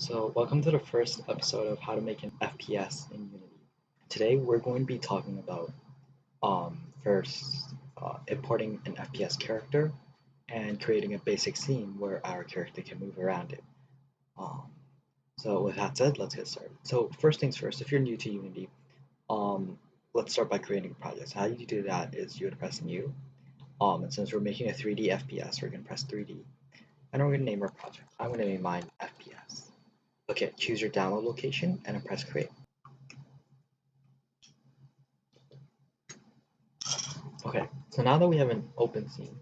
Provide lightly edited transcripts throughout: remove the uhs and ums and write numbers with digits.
So, welcome to the first episode of how to make an FPS in Unity. Today, we're going to be talking about first importing an FPS character and creating a basic scene where our character can move around it. Um, so, with that said, let's get started. So, first things first, if you're new to Unity, um, let's start by creating a project. So how you do that is you would press New, and since we're making a 3D FPS, we're going to press 3D, and we're going to name our project. I'm going to name mine FPS. Okay, choose your download location and then press create. Okay, so now that we have an open scene,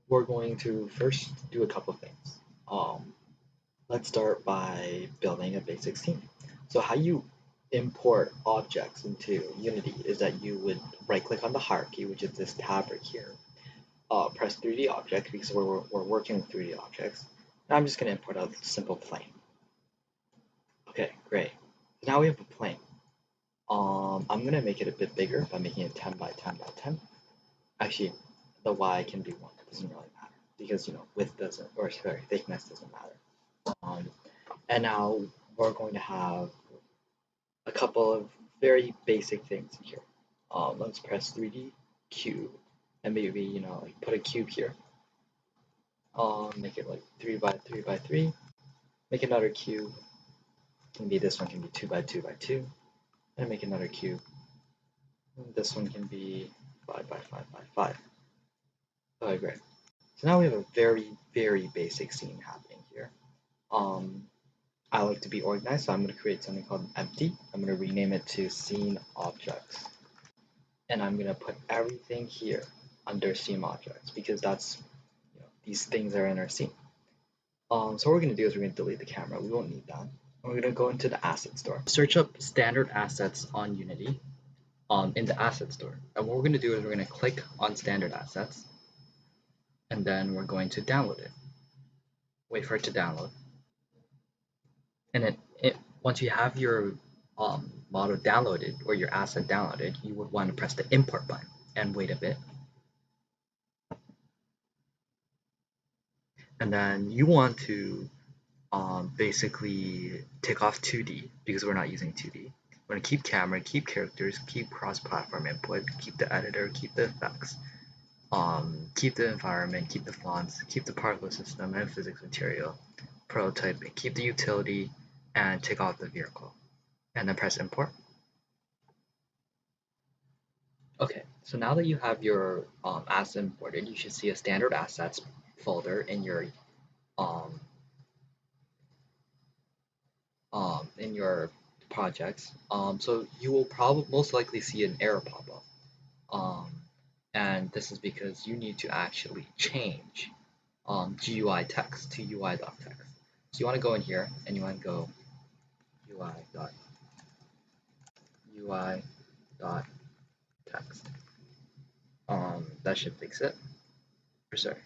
we're going to first do a couple of things. Let's start by building a basic scene. So how you import objects into Unity is that you would right click on the hierarchy, which is this tab right here. Press 3D object because we're working with 3D objects. Now I'm just going to import a simple plane. Okay, great. So now we have a plane. I'm gonna make it a bit bigger by making it 10 by 10 by 10. Actually, the Y can be 1. It doesn't really matter because width doesn't, or sorry, thickness doesn't matter. And now we're going to have a couple of very basic things in here. Let's press 3D cube and maybe like put a cube here. Make it like 3 by 3 by 3. Make another cube. Maybe this one can be 2 by 2 by 2. And make another cube. This one can be 5 by 5 by 5. Okay, great. So now we have a very, very basic scene happening here. I like to be organized, so I'm going to create something called empty. I'm going to rename it to scene objects. And I'm going to put everything here under scene objects because that's, these things are in our scene. So what we're going to do is we're going to delete the camera. We won't need that. We're going to go into the asset store. Search up standard assets on Unity. In the asset store. And what we're going to do is we're going to click on standard assets and then we're going to download it. Wait for it to download. And then once you have your model downloaded or your asset downloaded, you would want to press the import button and wait a bit. And then you want to basically take off 2D because we're not using 2D. We're going to keep camera, keep characters, keep cross-platform input, keep the editor, keep the effects, keep the environment, keep the fonts, keep the particle system and physics material, prototyping, keep the utility, and take off the vehicle. And then press import. Okay, so now that you have your asset imported, you should see a standard assets folder in your projects. So you will probably most likely see an error pop up. And this is because you need to actually change GUI text to UI.text. So you want to go in here and you want to go UI.text. That should fix it. Or sorry.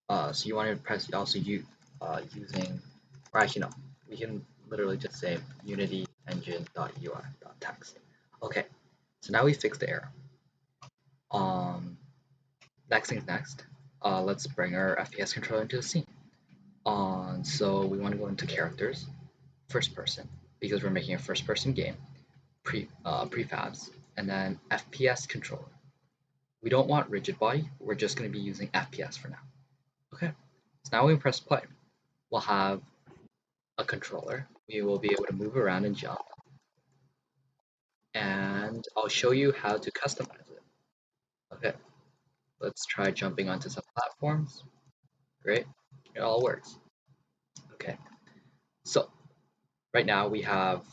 So you want to press also using, or actually no, we can literally just say Unity engine.ui.text. Okay, so now we fixed the error. Next thing's next. Let's bring our FPS controller into the scene. So we want to go into characters, first person, because we're making a first person game, prefabs, and then FPS controller. We don't want rigid body, we're just going to be using FPS for now. Okay, so now when we press play, we'll have a controller. We will be able to move around and jump. And I'll show you how to customize it. Okay, let's try jumping onto some platforms. Great, it all works. Okay, so right now we have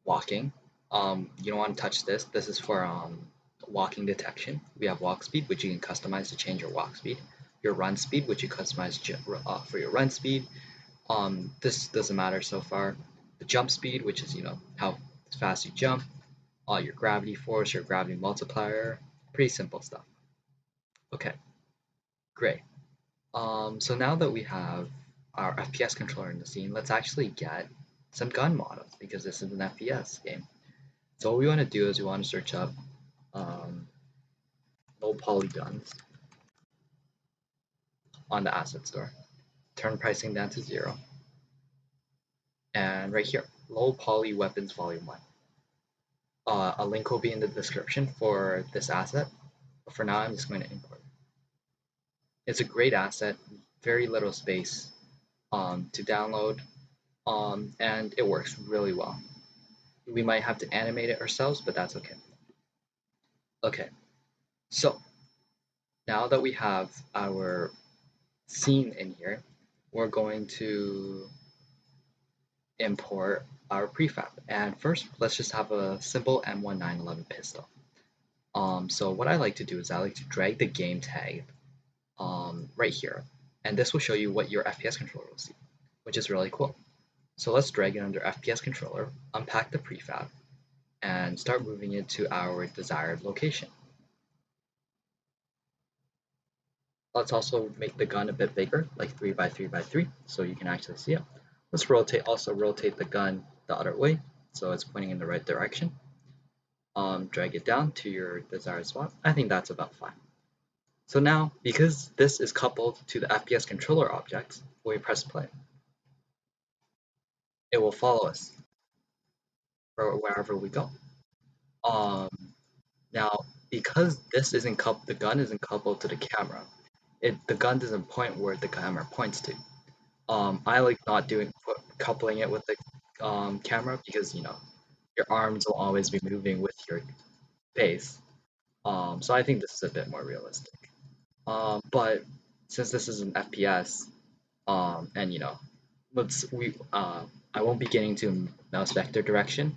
walking. You don't want to touch this. This is for walking detection. We have walk speed, which you can customize to change your walk speed. Your run speed, which you customize for your run speed. This doesn't matter so far. The jump speed, which is how fast you jump. Your gravity force, your gravity multiplier. Pretty simple stuff. Okay, great. So now that we have our FPS controller in the scene, let's actually get some gun models because this is an FPS game. So what we want to do is we want to search up low poly guns on the asset store. Turn pricing down to 0. and right here, low Poly Weapons VOL.1. A link will be in the description for this asset, but for now I'm just going to import. It's a great asset, very little space to download, and it works really well. We might have to animate it ourselves, but that's okay. Okay, so now that we have our scene in here, we're going to import our prefab. And first, let's just have a simple M1911 pistol. So what I like to do is I like to drag the game tag right here, and this will show you what your FPS controller will see, which is really cool. So let's drag it under FPS controller, unpack the prefab, and start moving it to our desired location. Let's also make the gun a bit bigger, like 3x3x3, so you can actually see it. Let's also rotate the gun the other way, so it's pointing in the right direction. Drag it down to your desired spot. I think that's about fine. So now, because this is coupled to the FPS controller object, when we press play, it will follow us wherever we go. Um, Now, because this isn't the gun isn't coupled to the camera, the gun doesn't point where the camera points to. I like not coupling it with the camera because your arms will always be moving with your face. So I think this is a bit more realistic. But since this is an FPS, and I won't be getting to mouse vector direction.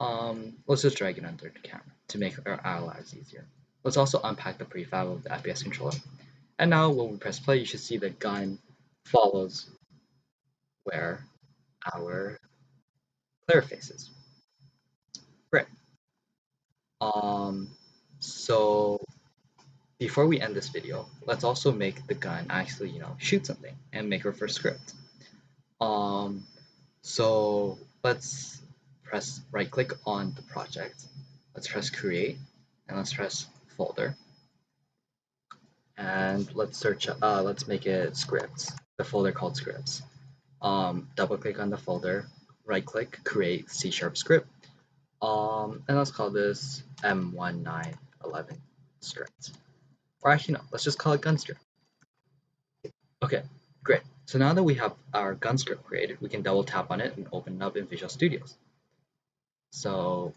Let's just drag it under the camera to make our lives easier. Let's also unpack the prefab of the FPS controller. And now when we press play, you should see the gun follows where our player faces. Great. Um, so before we end this video, let's also make the gun actually, shoot something and make our first script. So let's press right click on the project. Let's press create and let's press folder. And let's make it scripts, the folder called scripts. Double click on the folder, right click, create C# script. And let's call this M1911 script. Or actually no, let's just call it gun script. Okay, great. So now that we have our gun script created, we can double tap on it and open it up in Visual Studios. So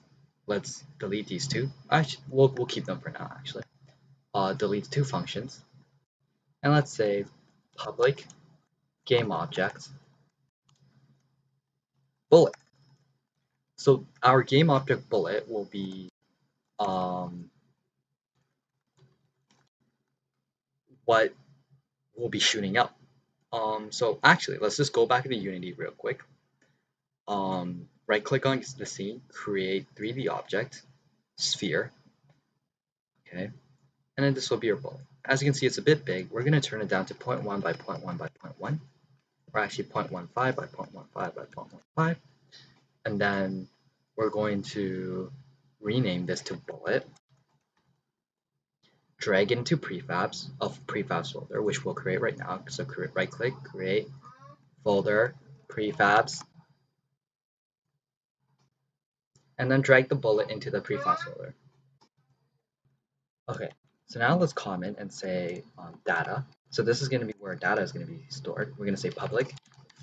let's delete these two. Actually, we'll keep them for now actually. Delete two functions. And let's say public game object bullet. So our game object bullet will be what we'll be shooting up. So actually, let's just go back to Unity real quick. Right click on the scene, create 3D object, sphere. Okay, and then this will be your bullet. As you can see, it's a bit big. We're going to turn it down to 0.1 by 0.1 by 0.1, or actually 0.15 by 0.15 by 0.15. And then we're going to rename this to bullet, drag into prefabs of prefabs folder, which we'll create right now. So right click, create folder, prefabs, and then drag the bullet into the prefabs folder. Okay, so now let's comment and say data. So this is going to be where data is going to be stored. We're going to say public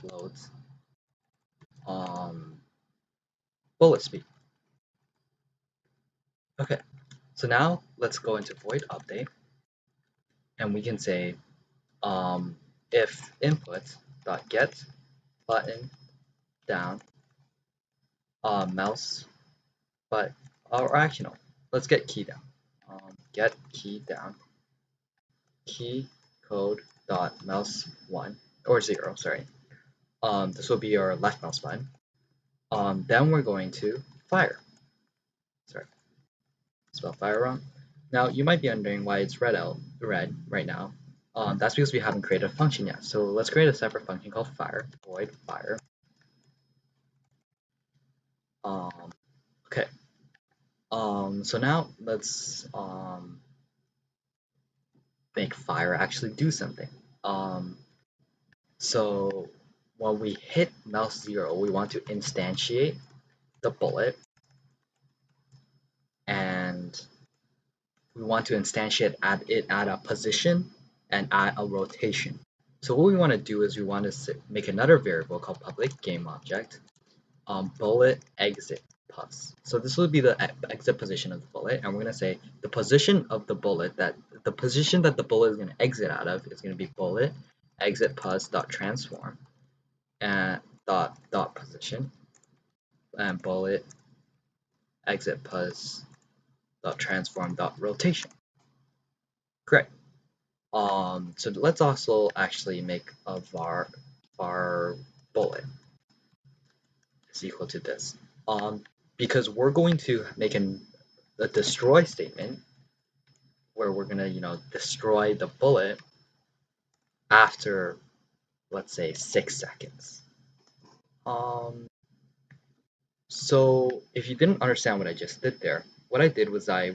floats bullet speed. Okay, so now let's go into void update, and we can say if input dot get button down mouse, but or actually no, let's get key down. Get key down key code dot mouse 1 or 0. Sorry. This will be our left mouse button. Then we're going to fire. Sorry, spell fire wrong. Now you might be wondering why it's red right now. That's because we haven't created a function yet. So let's create a separate function called fire, void fire. Okay. So now let's make fire actually do something. So when we hit mouse 0, we want to instantiate the bullet, and we want to instantiate it at a position and at a rotation. So what we want to do is we want to make another variable called public game object, bullet exit pus. So this will be the exit position of the bullet, and we're going to say the position of the bullet, that the position that the bullet is going to exit out of is going to be bullet exit pus dot transform and dot position, and bullet exit pus dot transform dot rotation. Great. So let's also actually make a var bullet is equal to this. Because we're going to make a destroy statement where we're gonna, destroy the bullet after, let's say, 6 seconds. So if you didn't understand what I just did there, what I did was I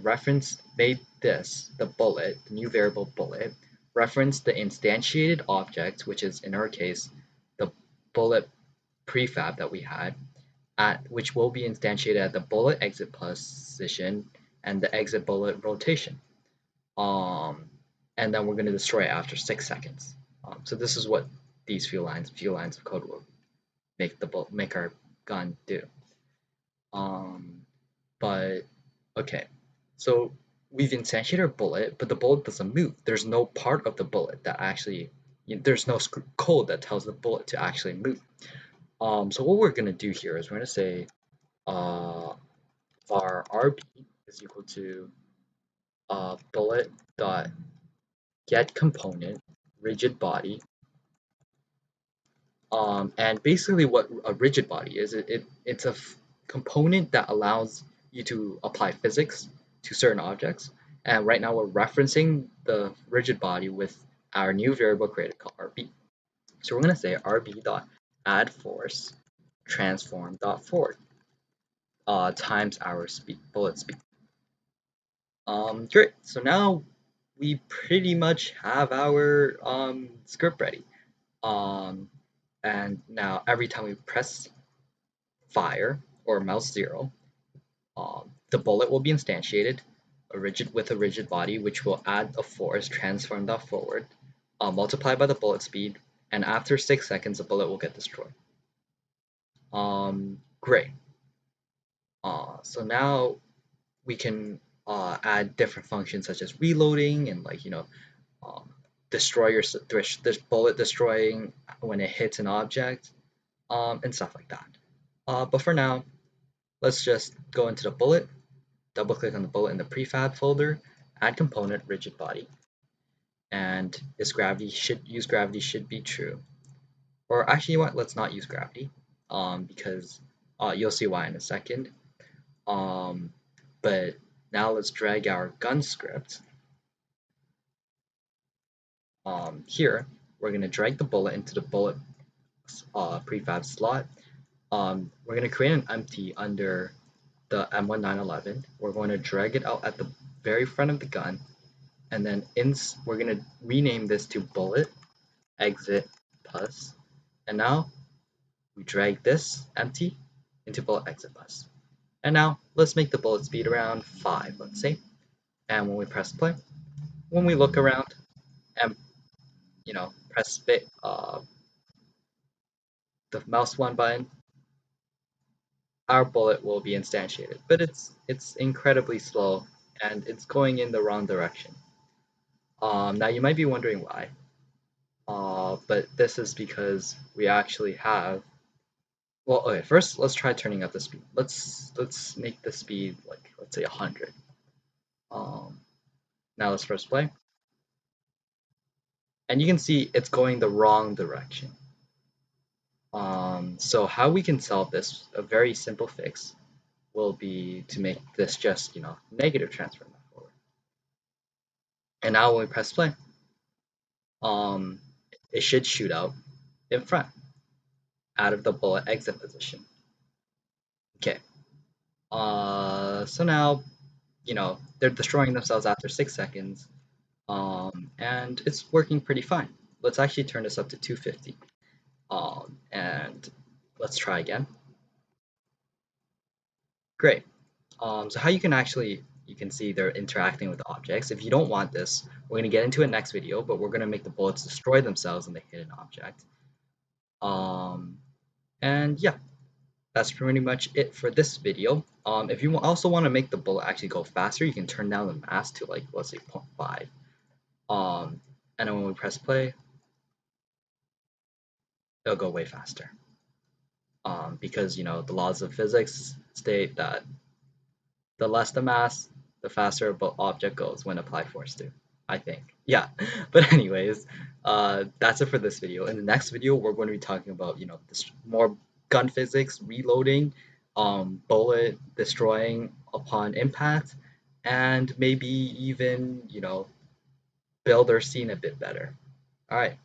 made this, the bullet, the new variable bullet, reference the instantiated object, which is in our case, the bullet prefab that we had, which will be instantiated at the bullet exit position and the exit bullet rotation. And then we're going to destroy it after 6 seconds. So this is what these few lines of code will make our gun do. But okay, so we've instantiated our bullet, but the bullet doesn't move. There's no part of the bullet that actually, there's no code that tells the bullet to actually move. So what we're gonna do here is we're gonna say var rb is equal to bullet dot get component rigid body. And basically what a rigid body is, it's a component that allows you to apply physics to certain objects. And right now we're referencing the rigid body with our new variable created called RB. So we're going to say RB dot add force transform dot forward times our bullet speed. Great. So now we pretty much have our script ready. And now every time we press fire or mouse 0, the bullet will be instantiated with a rigid body, which will add a force transform dot forward, multiplied by the bullet speed, and after 6 seconds the bullet will get destroyed. Great. So now we can add different functions such as reloading and destroy this bullet destroying when it hits an object, and stuff like that. But for now, let's just go into the bullet, double click on the bullet in the prefab folder, add component rigid body, and use gravity should be true. Or actually, you know what? Let's not use gravity, because you'll see why in a second. But now let's drag our gun script. Here, we're going to drag the bullet into the bullet prefab slot. We're going to create an empty under the M1911. We're going to drag it out at the very front of the gun, and then we're going to rename this to bullet exit pus. And now we drag this empty into bullet exit pus. And now let's make the bullet speed around 5, let's say. And when we press play, when we look around and press the mouse 1 button, our bullet will be instantiated. But it's incredibly slow and it's going in the wrong direction. Now you might be wondering why. But this is because we actually have. Well, okay. First, let's try turning up the speed. Let's make the speed like, let's say 100. Now let's press play, and you can see it's going the wrong direction. So how we can solve this, a very simple fix, will be to make this just negative transform forward. And now when we press play, it should shoot out in front, out of the bullet exit position. Okay. So now, they're destroying themselves after 6 seconds, and it's working pretty fine. Let's actually turn this up to 250. let's try again. Great. So how you can actually, you can see they're interacting with objects. If you don't want this, we're going to get into it next video, but we're going to make the bullets destroy themselves when they hit an object. Um, and yeah, that's pretty much it for this video. If you also want to make the bullet actually go faster, you can turn down the mass to like, let's say 0.5. And then when we press play, it'll go way faster. Because you know the laws of physics state that the less the mass, the faster a object goes when applied force to. I think. Yeah. But anyways, that's it for this video. In the next video, we're going to be talking about, you know, this more gun physics, reloading, bullet destroying upon impact, and maybe even, you know, build our scene a bit better. All right.